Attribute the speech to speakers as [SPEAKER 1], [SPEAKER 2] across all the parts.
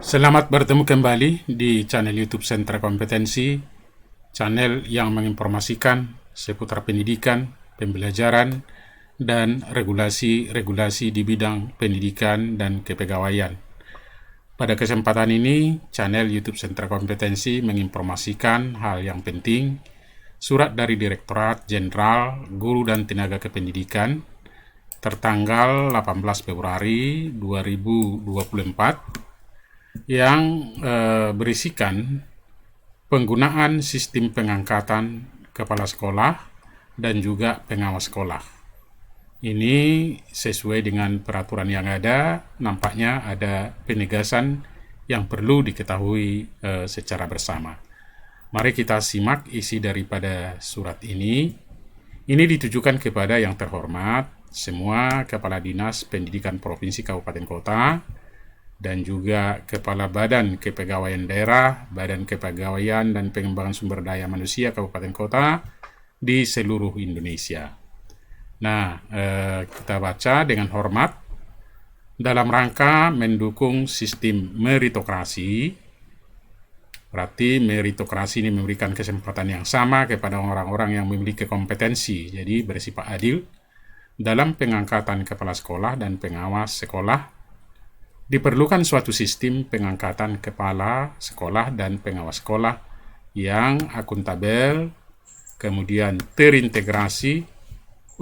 [SPEAKER 1] Selamat bertemu kembali di channel YouTube Sentra Kompetensi, channel yang menginformasikan seputar pendidikan, pembelajaran, dan regulasi-regulasi di bidang pendidikan dan kepegawaian. Pada kesempatan ini, channel YouTube Sentra Kompetensi menginformasikan hal yang penting, surat dari Direktorat Jenderal Guru dan Tenaga Kependidikan tertanggal 18 Februari 2024 yang berisikan penggunaan sistem pengangkatan kepala sekolah dan juga pengawas sekolah. Ini sesuai dengan peraturan yang ada, nampaknya ada penegasan yang perlu diketahui secara bersama. Mari kita simak isi daripada surat ini. Ini ditujukan kepada yang terhormat, semua Kepala Dinas Pendidikan Provinsi Kabupaten Kota, dan juga Kepala Badan Kepegawaian Daerah, Badan Kepegawaian dan Pengembangan Sumber Daya Manusia Kabupaten Kota di seluruh Indonesia. Nah, kita baca dengan hormat. Dalam rangka mendukung sistem meritokrasi, berarti meritokrasi ini memberikan kesempatan yang sama kepada orang-orang yang memiliki kompetensi, jadi bersifat adil, dalam pengangkatan kepala sekolah dan pengawas sekolah. Diperlukan suatu sistem pengangkatan kepala sekolah dan pengawas sekolah yang akuntabel, kemudian terintegrasi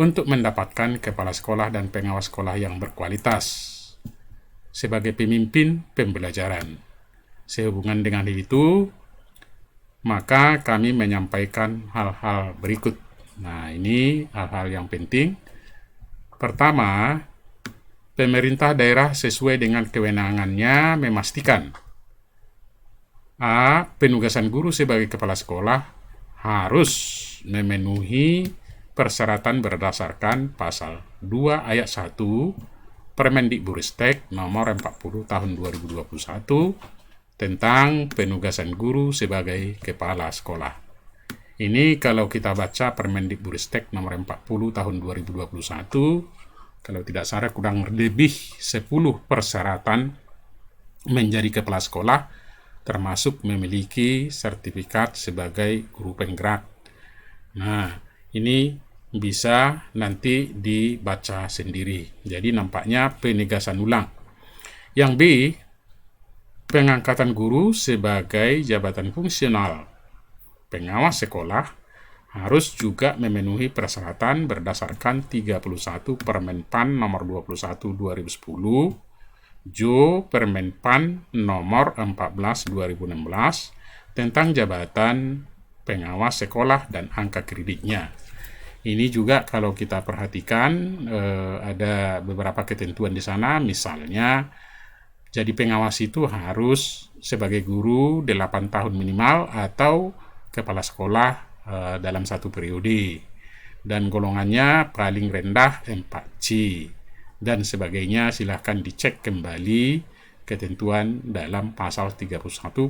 [SPEAKER 1] untuk mendapatkan kepala sekolah dan pengawas sekolah yang berkualitas sebagai pemimpin pembelajaran. Sehubungan dengan itu, maka kami menyampaikan hal-hal berikut. Nah, ini hal-hal yang penting. Pertama, pemerintah daerah sesuai dengan kewenangannya memastikan penugasan guru sebagai kepala sekolah harus memenuhi persyaratan berdasarkan pasal 2 ayat 1 Permendikbudristek nomor 40 tahun 2021 tentang penugasan guru sebagai kepala sekolah. Ini kalau kita baca Permendikbudristek nomor 40 tahun 2021, kalau tidak salah kurang lebih 10 persyaratan menjadi kepala sekolah, termasuk memiliki sertifikat sebagai guru penggerak. Nah, ini bisa nanti dibaca sendiri. Jadi nampaknya penegasan ulang. Yang B, pengangkatan guru sebagai jabatan fungsional pengawas sekolah harus juga memenuhi persyaratan berdasarkan 31 Permenpan nomor 21 2010, Jo Permenpan nomor 14 2016 tentang jabatan pengawas sekolah dan angka kreditnya. Ini juga kalau kita perhatikan ada beberapa ketentuan di sana, misalnya jadi pengawas itu harus sebagai guru 8 tahun minimal atau kepala sekolah dalam satu periode, dan golongannya paling rendah 4C dan sebagainya. Silahkan dicek kembali ketentuan dalam pasal 31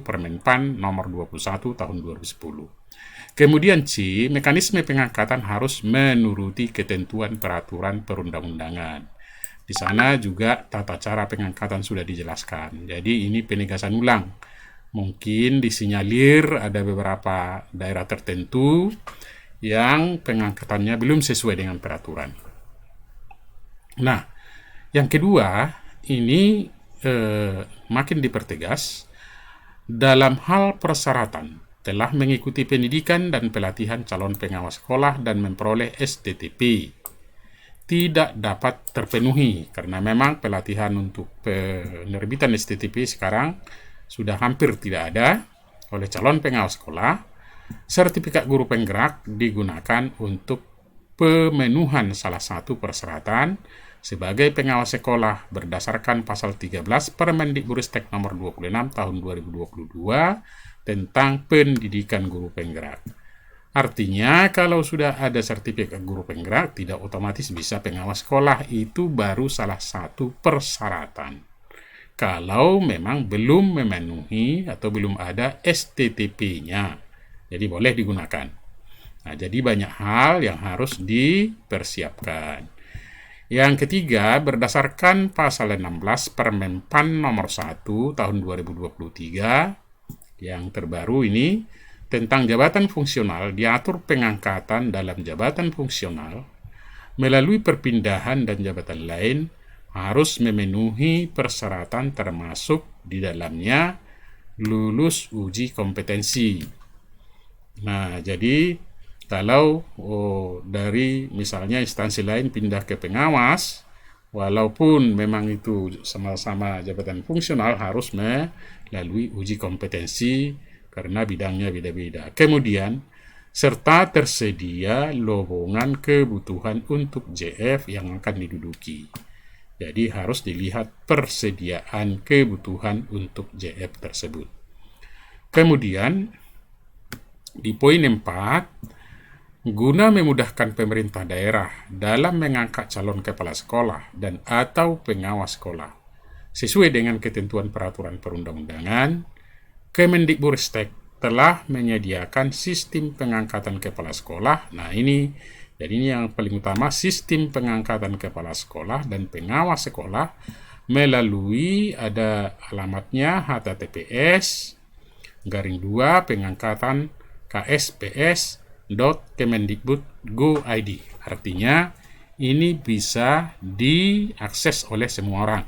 [SPEAKER 1] Permenpan nomor 21 tahun 2010. Kemudian C, mekanisme pengangkatan harus menuruti ketentuan peraturan perundang-undangan. Di sana juga tata cara pengangkatan sudah dijelaskan. Jadi ini penegasan ulang. Mungkin disinyalir ada beberapa daerah tertentu yang pengangkatannya belum sesuai dengan peraturan. Nah, yang kedua, ini makin dipertegas dalam hal persyaratan telah mengikuti pendidikan dan pelatihan calon pengawas sekolah dan memperoleh STTP tidak dapat terpenuhi, karena memang pelatihan untuk penerbitan STTP sekarang sudah hampir tidak ada oleh calon pengawas sekolah. Sertifikat guru penggerak digunakan untuk pemenuhan salah satu persyaratan sebagai pengawas sekolah berdasarkan pasal 13 Permendikbudristek nomor 26 tahun 2022 tentang pendidikan guru penggerak. Artinya kalau sudah ada sertifikat guru penggerak tidak otomatis bisa pengawas sekolah, itu baru salah satu persyaratan. Kalau memang belum memenuhi atau belum ada STTP-nya, jadi boleh digunakan. Nah, jadi banyak hal yang harus dipersiapkan. Yang ketiga, berdasarkan pasal 16 Permen PAN nomor 1 tahun 2023 yang terbaru ini tentang jabatan fungsional, diatur pengangkatan dalam jabatan fungsional melalui perpindahan dan jabatan lain harus memenuhi persyaratan termasuk di dalamnya lulus uji kompetensi. Nah, jadi kalau dari misalnya instansi lain pindah ke pengawas, walaupun memang itu sama-sama jabatan fungsional harus melalui uji kompetensi karena bidangnya beda-beda. Kemudian, serta tersedia lowongan kebutuhan untuk JF yang akan diduduki. Jadi harus dilihat persediaan kebutuhan untuk JF tersebut. Kemudian, di poin 4, guna memudahkan pemerintah daerah dalam mengangkat calon kepala sekolah dan atau pengawas sekolah sesuai dengan ketentuan peraturan perundang-undangan, Kemendikbudristek telah menyediakan sistem pengangkatan kepala sekolah. Nah, jadi ini yang paling utama, sistem pengangkatan kepala sekolah dan pengawas sekolah melalui ada alamatnya https://pengangkatan ksps.kemendikbud.go.id. Artinya ini bisa diakses oleh semua orang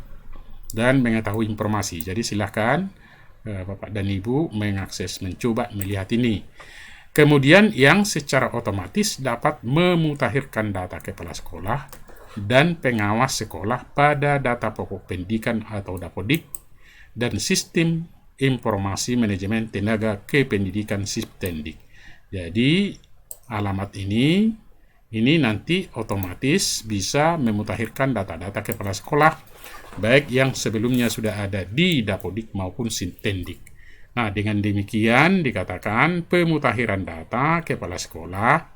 [SPEAKER 1] dan mengetahui informasi. Jadi silahkan Bapak dan Ibu mengakses, mencoba melihat ini. Kemudian yang secara otomatis dapat memutakhirkan data kepala sekolah dan pengawas sekolah pada data pokok pendidikan atau Dapodik dan sistem informasi manajemen tenaga kependidikan Siptendik. Jadi alamat ini nanti otomatis bisa memutakhirkan data-data kepala sekolah baik yang sebelumnya sudah ada di Dapodik maupun Siptendik. Nah, dengan demikian dikatakan pemutakhiran data kepala sekolah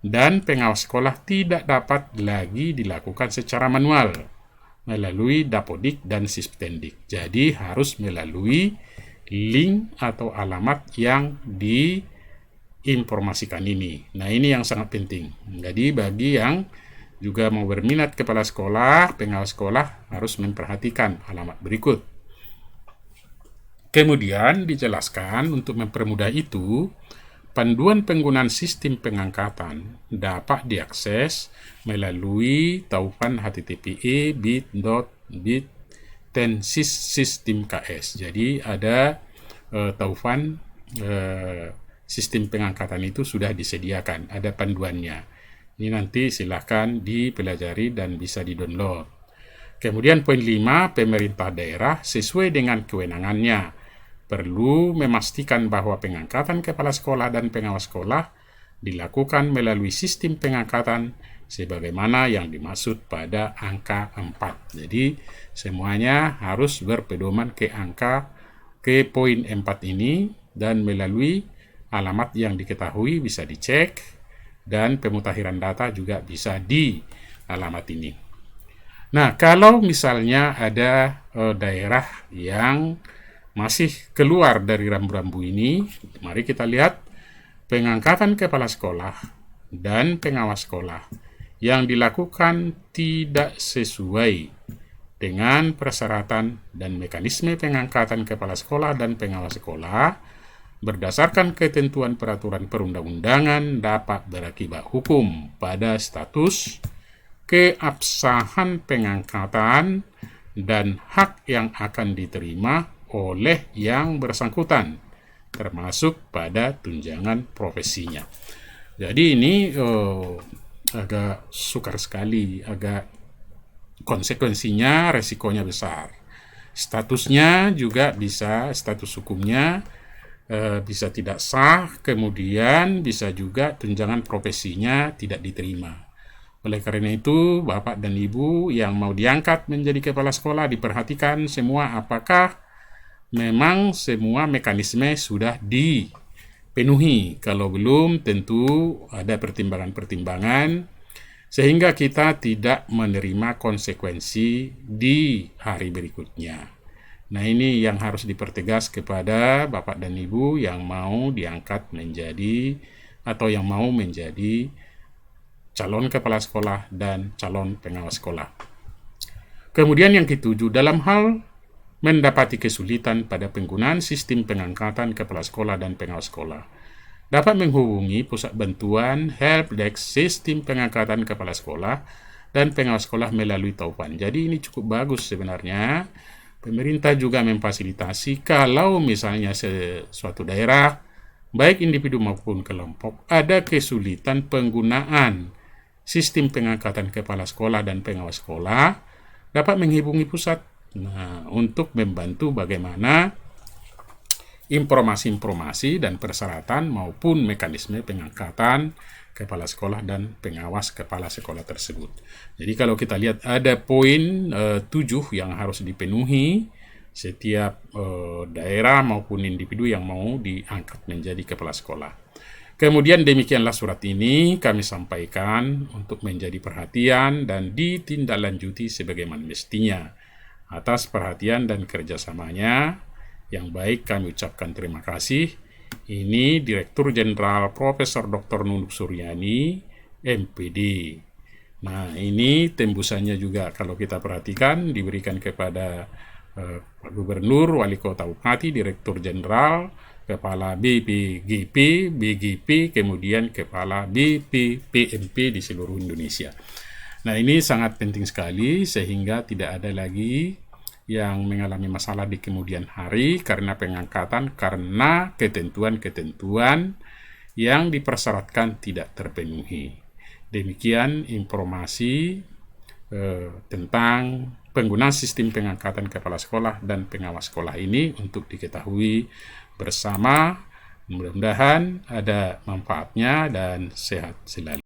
[SPEAKER 1] dan pengawas sekolah tidak dapat lagi dilakukan secara manual melalui Dapodik dan Siptendik. Jadi harus melalui link atau alamat yang diinformasikan ini. Nah, ini yang sangat penting. Jadi bagi yang juga mau berminat kepala sekolah, pengawas sekolah harus memperhatikan alamat berikut. Kemudian dijelaskan untuk mempermudah itu, panduan penggunaan sistem pengangkatan dapat diakses melalui taufan http://bit.ly/system.ks. Jadi ada taufan sistem pengangkatan itu sudah disediakan, ada panduannya. Ini nanti silahkan dipelajari dan bisa di-download. Kemudian poin 5, pemerintah daerah sesuai dengan kewenangannya perlu memastikan bahwa pengangkatan kepala sekolah dan pengawas sekolah dilakukan melalui sistem pengangkatan sebagaimana yang dimaksud pada angka 4. Jadi semuanya harus berpedoman ke poin 4 ini dan melalui alamat yang diketahui bisa dicek dan pemutakhiran data juga bisa di alamat ini. Nah, kalau misalnya ada daerah yang masih keluar dari rambu-rambu ini, mari kita lihat pengangkatan kepala sekolah dan pengawas sekolah yang dilakukan tidak sesuai dengan persyaratan dan mekanisme pengangkatan kepala sekolah dan pengawas sekolah berdasarkan ketentuan peraturan perundang-undangan dapat berakibat hukum pada status, keabsahan pengangkatan, dan hak yang akan diterima oleh yang bersangkutan, termasuk pada tunjangan profesinya. Jadi ini agak sukar sekali, agak konsekuensinya, resikonya besar. Statusnya juga bisa, status hukumnya bisa tidak sah, kemudian bisa juga tunjangan profesinya tidak diterima. Oleh karena itu, Bapak dan Ibu yang mau diangkat menjadi kepala sekolah, diperhatikan semua apakah memang semua mekanisme sudah dipenuhi. Kalau belum, tentu ada pertimbangan-pertimbangan sehingga kita tidak menerima konsekuensi di hari berikutnya. Nah, ini yang harus dipertegas kepada Bapak dan Ibu yang mau diangkat menjadi atau yang mau menjadi calon kepala sekolah, dan calon pengawas sekolah. Kemudian yang ketujuh, dalam hal mendapati kesulitan pada penggunaan sistem pengangkatan kepala sekolah dan pengawas sekolah, dapat menghubungi pusat bantuan helpdesk sistem pengangkatan kepala sekolah dan pengawas sekolah melalui Taupan. Jadi ini cukup bagus sebenarnya. Pemerintah juga memfasilitasi kalau misalnya suatu daerah, baik individu maupun kelompok, ada kesulitan penggunaan sistem pengangkatan kepala sekolah dan pengawas sekolah, dapat menghubungi pusat untuk membantu bagaimana informasi-informasi dan persyaratan maupun mekanisme pengangkatan kepala sekolah dan pengawas kepala sekolah tersebut. Jadi kalau kita lihat ada poin 7 yang harus dipenuhi setiap daerah maupun individu yang mau diangkat menjadi kepala sekolah. Kemudian demikianlah surat ini kami sampaikan untuk menjadi perhatian dan ditindaklanjuti sebagaimana mestinya. Atas perhatian dan kerjasamanya yang baik kami ucapkan terima kasih. Ini Direktur Jenderal Profesor Dr. Nunuk Suryani, MPD. Nah, ini tembusannya juga kalau kita perhatikan diberikan kepada Pak Gubernur, Wali Kota Bupati, Direktur Jenderal, Kepala BPGP, BGP, kemudian Kepala BPPMP di seluruh Indonesia. Nah, ini sangat penting sekali sehingga tidak ada lagi yang mengalami masalah di kemudian hari karena pengangkatan, karena ketentuan-ketentuan yang dipersyaratkan tidak terpenuhi. Demikian informasi tentang penggunaan sistem pengangkatan kepala sekolah dan pengawas sekolah ini untuk diketahui bersama. Mudah-mudahan ada manfaatnya dan sehat selalu.